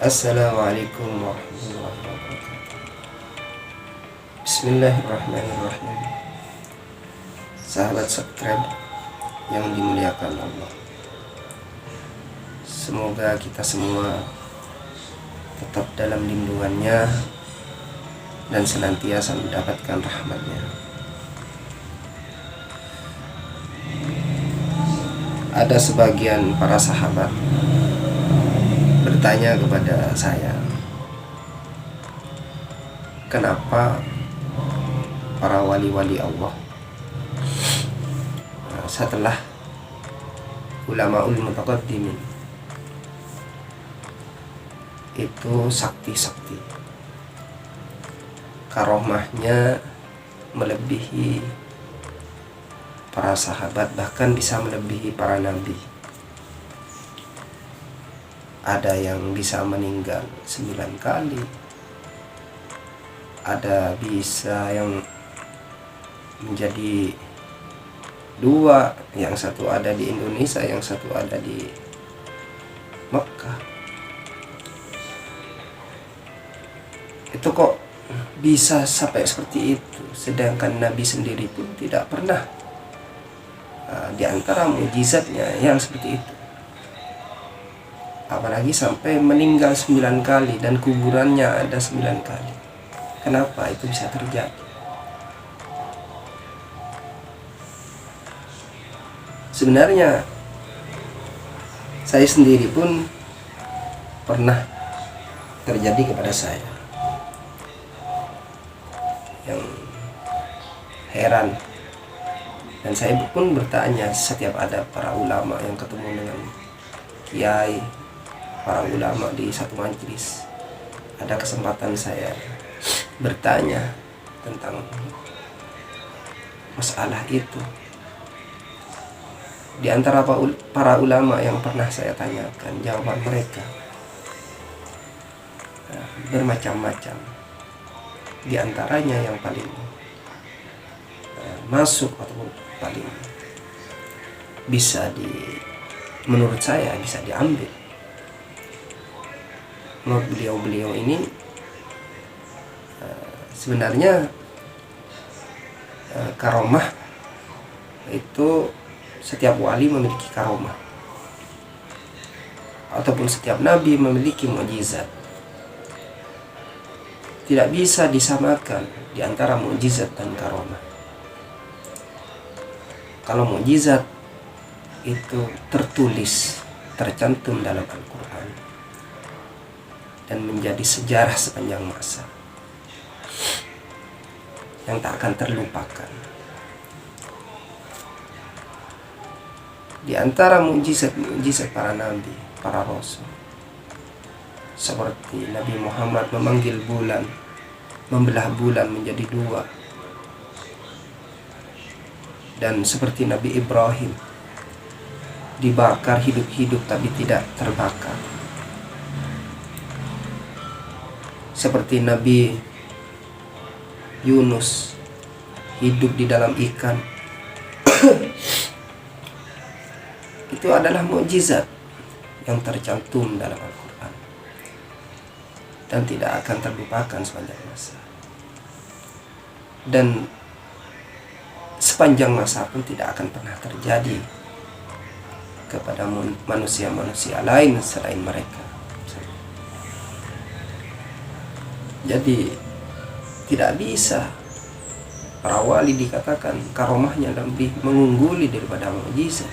Assalamualaikum warahmatullahi wabarakatuh. Bismillahirrahmanirrahim. Sahabat subscribe yang dimuliakan Allah, semoga kita semua tetap dalam lindungannya dan senantiasa mendapatkan rahmatnya. Ada sebagian para sahabat bertanya kepada saya, kenapa para wali-wali Allah setelah ulamaul mutaqaddimin itu sakti-sakti, karomahnya melebihi para sahabat, bahkan bisa melebihi para nabi. Ada yang bisa meninggal 9 kali, ada bisa yang menjadi 2, yang satu ada di Indonesia, yang satu ada di Mekah. Itu kok bisa sampai seperti itu, sedangkan Nabi sendiri pun tidak pernah di antara mukjizatnya yang seperti itu. Apalagi sampai meninggal 9 kali dan kuburannya ada 9 kali. Kenapa itu bisa terjadi? Sebenarnya saya sendiri pun pernah terjadi kepada saya. Yang heran, dan saya pun bertanya setiap ada para ulama yang ketemu dengan kiai, para ulama di satu majelis, ada kesempatan saya bertanya tentang masalah itu. Di antara para ulama yang pernah saya tanyakan, jawaban mereka bermacam-macam. Di antaranya yang paling masuk atau paling menurut saya bisa diambil, menurut beliau ini sebenarnya karomah itu setiap wali memiliki karomah, ataupun setiap nabi memiliki mukjizat. Tidak bisa disamakan di antara mukjizat dan karomah. Kalau mukjizat itu tertulis, tercantum dalam Al-Quran dan menjadi sejarah sepanjang masa yang tak akan terlupakan. Di antara mukjizat para nabi, para rasul, seperti Nabi Muhammad memanggil bulan, membelah bulan menjadi 2, dan seperti Nabi Ibrahim dibakar hidup-hidup tapi tidak terbakar, seperti Nabi Yunus hidup di dalam ikan. Itu adalah mukjizat yang tercantum dalam Al-Quran dan tidak akan terlupakan sepanjang masa, dan sepanjang masa pun tidak akan pernah terjadi kepada manusia-manusia lain selain mereka. Jadi tidak bisa para wali dikatakan karomahnya lebih mengungguli daripada mukjizat.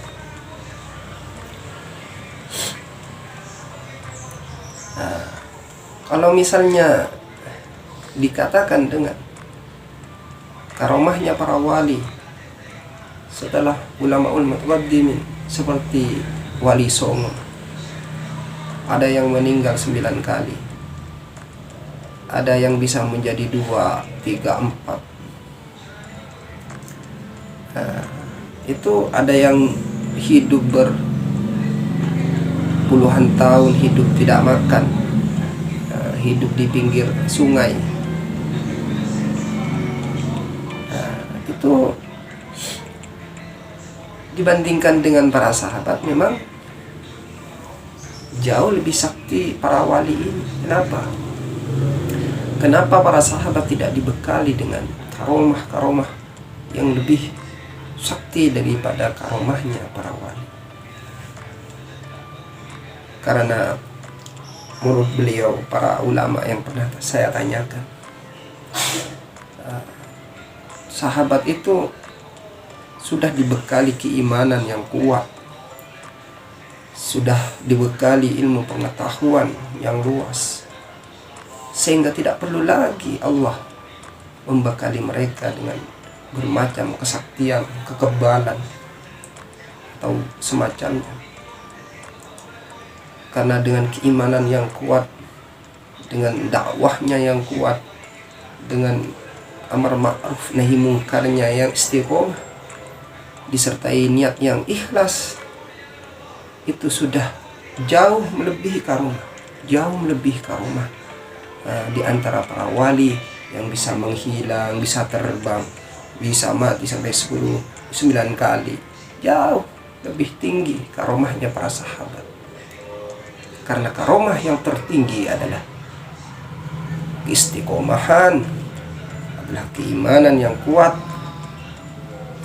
Kalau misalnya dikatakan dengan karomahnya para wali setelah ulamaul mutaqaddimin, seperti Wali Songo, ada yang meninggal 9 kali, ada yang bisa menjadi 2, 3, 4. Itu ada yang hidup berpuluhan tahun, hidup tidak makan, hidup di pinggir sungai. Itu dibandingkan dengan para sahabat memang jauh lebih sakti para wali ini. Kenapa para sahabat tidak dibekali dengan karomah-karomah yang lebih sakti daripada karomahnya para wali? Karena menurut beliau, para ulama yang pernah saya tanyakan, sahabat itu sudah dibekali keimanan yang kuat, sudah dibekali ilmu pengetahuan yang luas, sehingga tidak perlu lagi Allah membekali mereka dengan bermacam kesaktian, kekebalan, atau semacamnya. Karena dengan keimanan yang kuat, dengan dakwahnya yang kuat, dengan amar ma'ruf nahi mungkarnya yang istiqomah, disertai niat yang ikhlas, itu sudah jauh melebihi karomah, di antara para wali yang bisa menghilang, bisa terbang, bisa mati sampai 9 kali. Jauh lebih tinggi karomahnya para sahabat. Karena karomah yang tertinggi adalah istiqomahan, adalah keimanan yang kuat,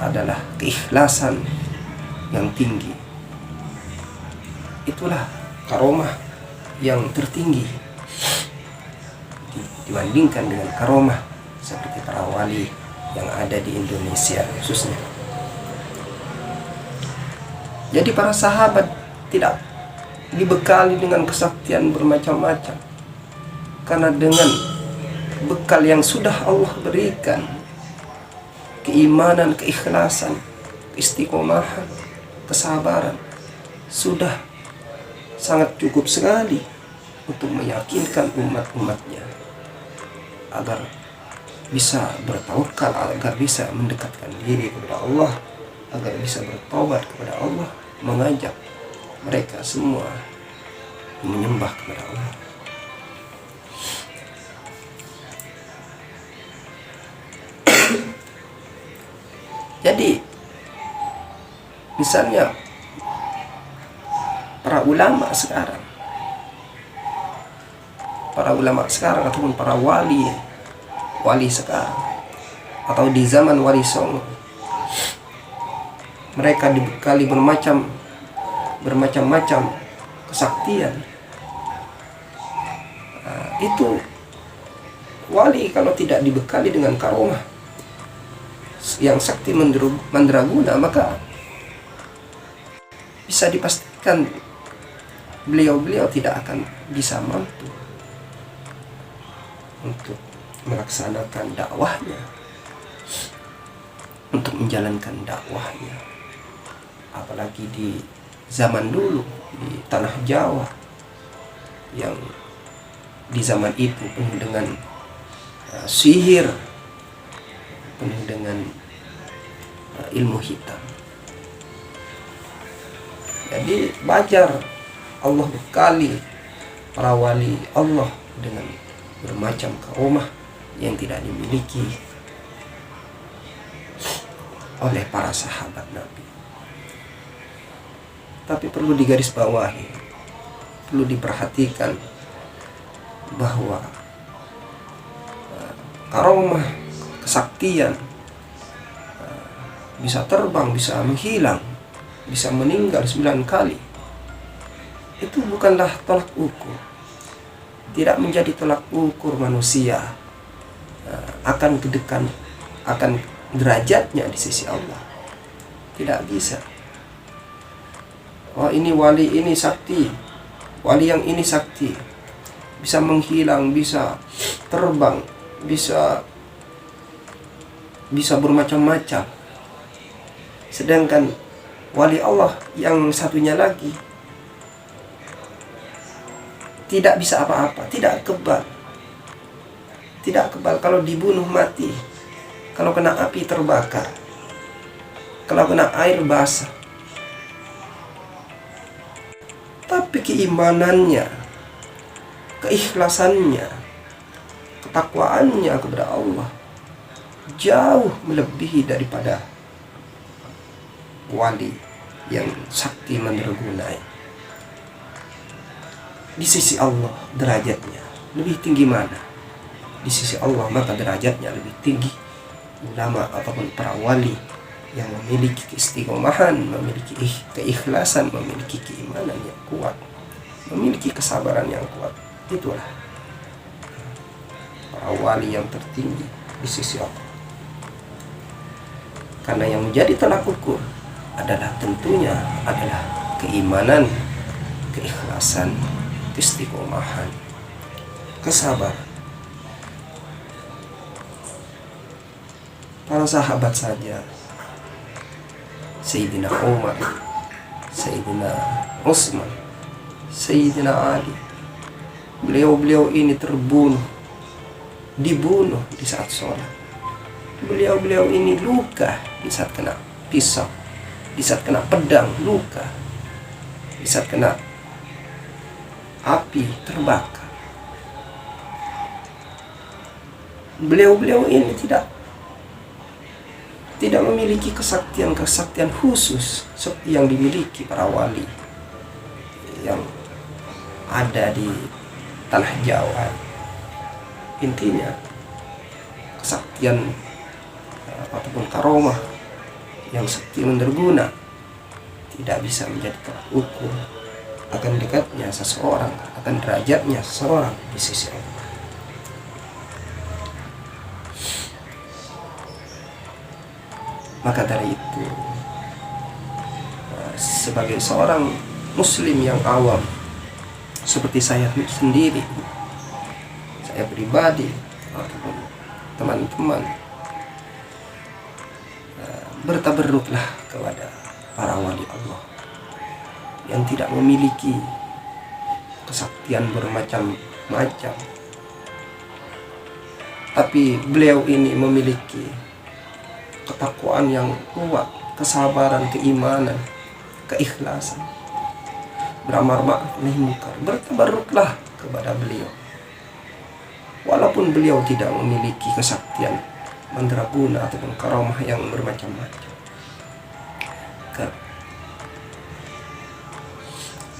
adalah keikhlasan yang tinggi. Itulah karomah yang tertinggi dibandingkan dengan karomah seperti para wali yang ada di Indonesia khususnya. Jadi para sahabat tidak dibekali dengan kesaktian bermacam-macam, karena dengan bekal yang sudah Allah berikan, keimanan, keikhlasan, keistiqomahan, kesabaran, sudah sangat cukup sekali untuk meyakinkan umat-umatnya agar bisa bertawakal, agar bisa mendekatkan diri kepada Allah, agar bisa bertobat kepada Allah, mengajak mereka semua menyembah kepada Allah. Jadi misalnya para ulama sekarang ataupun para wali sekarang, atau di zaman Wali Songo, mereka dibekali bermacam-macam kesaktian. Itu wali kalau tidak dibekali dengan karomah yang sakti mandraguna, maka bisa dipastikan beliau tidak akan bisa mampu untuk melaksanakan dakwahnya, untuk menjalankan dakwahnya. Apalagi di zaman dulu di tanah Jawa, yang di zaman itu penuh dengan sihir, penuh dengan ilmu hitam. Jadi wajar Allah bekali para wali Allah dengan bermacam karomah yang tidak dimiliki oleh para sahabat Nabi. Tapi perlu digarisbawahi, perlu diperhatikan bahwa karomah, kesaktian, bisa terbang, bisa menghilang, bisa meninggal 9 kali, itu bukanlah tolak ukur, tidak menjadi tolak ukur manusia akan derajatnya di sisi Allah. Tidak bisa. Oh, ini wali ini sakti, wali yang ini sakti, bisa menghilang, bisa terbang, bisa bermacam-macam. Sedangkan wali Allah yang satunya lagi tidak bisa apa-apa, tidak kebal. Kalau dibunuh mati, kalau kena api terbakar, kalau kena air basah. Tapi keimanannya, keikhlasannya, ketakwaannya kepada Allah jauh melebihi daripada wali yang sakti mandraguna. di sisi Allah derajatnya lebih tinggi mana? Di sisi Allah maka derajatnya lebih tinggi ulama ataupun para wali yang memiliki keistiqomahan, memiliki keikhlasan, memiliki keimanan yang kuat, memiliki kesabaran yang kuat. Itulah para wali yang tertinggi di sisi Allah. Karena yang menjadi tolak ukur adalah tentunya adalah keimanan, keikhlasan, keistiqomahan, kesabaran. Para sahabat saja, Sayyidina Umar, Sayyidina Utsman, Sayyidina Ali, beliau-beliau ini dibunuh di saat sholat. Beliau-beliau ini luka di saat kena pisau, di saat kena pedang, luka di saat kena api, terbakar. Beliau-beliau ini tidak memiliki kesaktian khusus seperti yang dimiliki para wali yang ada di tanah Jawa. Intinya kesaktian ataupun karomah yang sakti menderguna tidak bisa menjadi tolak ukur akan dekatnya seseorang, akan derajatnya seseorang di sisi Allah. Maka dari itu, sebagai seorang muslim yang awam seperti saya sendiri, saya pribadi ataupun teman-teman, bertabarruklah kepada para wali Allah yang tidak memiliki kesaktian bermacam-macam, tapi beliau ini memiliki ketakwaan yang kuat, kesabaran, keimanan, keikhlasan, beramar ma'ruf nahi munkar. Bertabarruklah kepada beliau walaupun beliau tidak memiliki kesaktian mandraguna ataupun karamah yang bermacam-macam.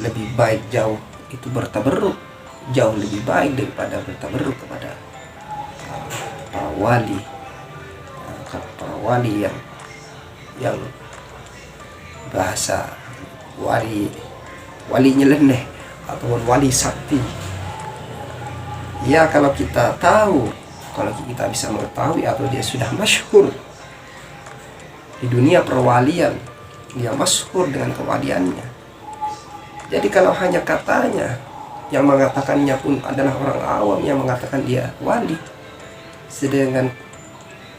Lebih baik jauh itu bertabarruk, jauh lebih baik daripada bertabarruk kepada para wali, para wali yang bahasa wali nyeleneh ataupun wali sakti. Ya, kalau kita tahu, kalau kita bisa mengetahui atau dia sudah masyhur di dunia perwalian, dia masyhur dengan kewaliannya. Jadi kalau hanya katanya, yang mengatakannya pun adalah orang awam yang mengatakan dia wali, sedangkan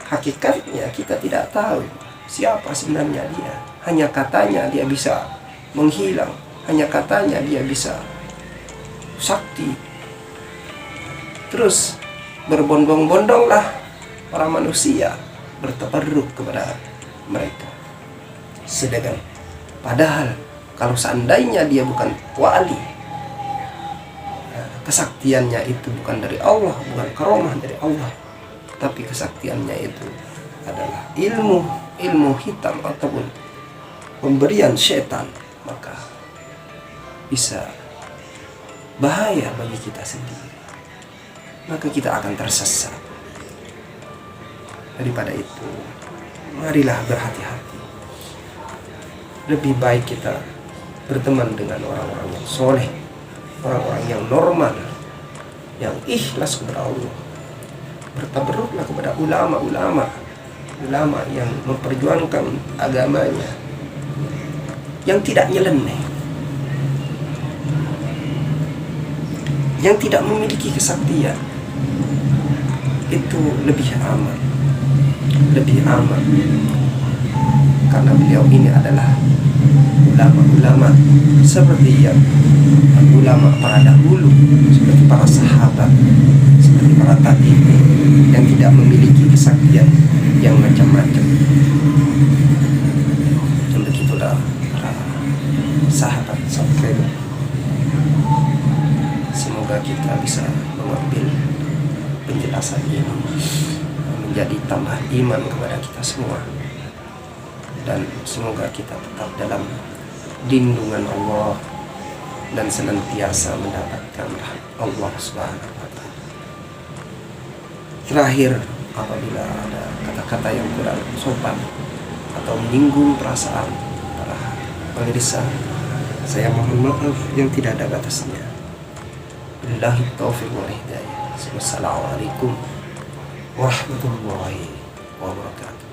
hakikatnya kita tidak tahu siapa sebenarnya dia. Hanya katanya dia bisa menghilang, hanya katanya dia bisa sakti. Terus berbondong-bondonglah para manusia bertabarruk kepada mereka. Sedangkan padahal kalau seandainya dia bukan wali, kesaktiannya itu bukan dari Allah, bukan karomah dari Allah, tapi kesaktiannya itu adalah ilmu hitam ataupun pemberian setan, maka bisa bahaya bagi kita sendiri, maka kita akan tersesat. Daripada itu, marilah berhati-hati. Lebih baik kita berteman dengan orang-orang yang soleh, orang-orang yang normal, yang ikhlas kepada Allah. Bertabarruklah kepada ulama yang memperjuangkan agamanya, yang tidak nyeleneh, yang tidak memiliki kesaktian. Itu lebih aman, karena beliau ini adalah ulama-ulama seperti yang ulama para dahulu, seperti para sahabat, seperti para tabi'in yang tidak memiliki kesaktian yang macam-macam. Dan begitulah para sahabat sampai. Semoga kita bisa mengambil penjelasan ini menjadi tambah iman kepada kita semua, dan semoga kita tetap dalam lindungan Allah, dan senantiasa mendapatkan rahmat Allah Subhanahu wa Ta'ala. Terakhir, apabila ada kata-kata yang kurang sopan atau menyinggung perasaan para pemirsa, saya mohon maaf yang tidak ada batasnya. Billahi taufiq wal hidayah. Wassalamualaikum warahmatullahi wabarakatuh.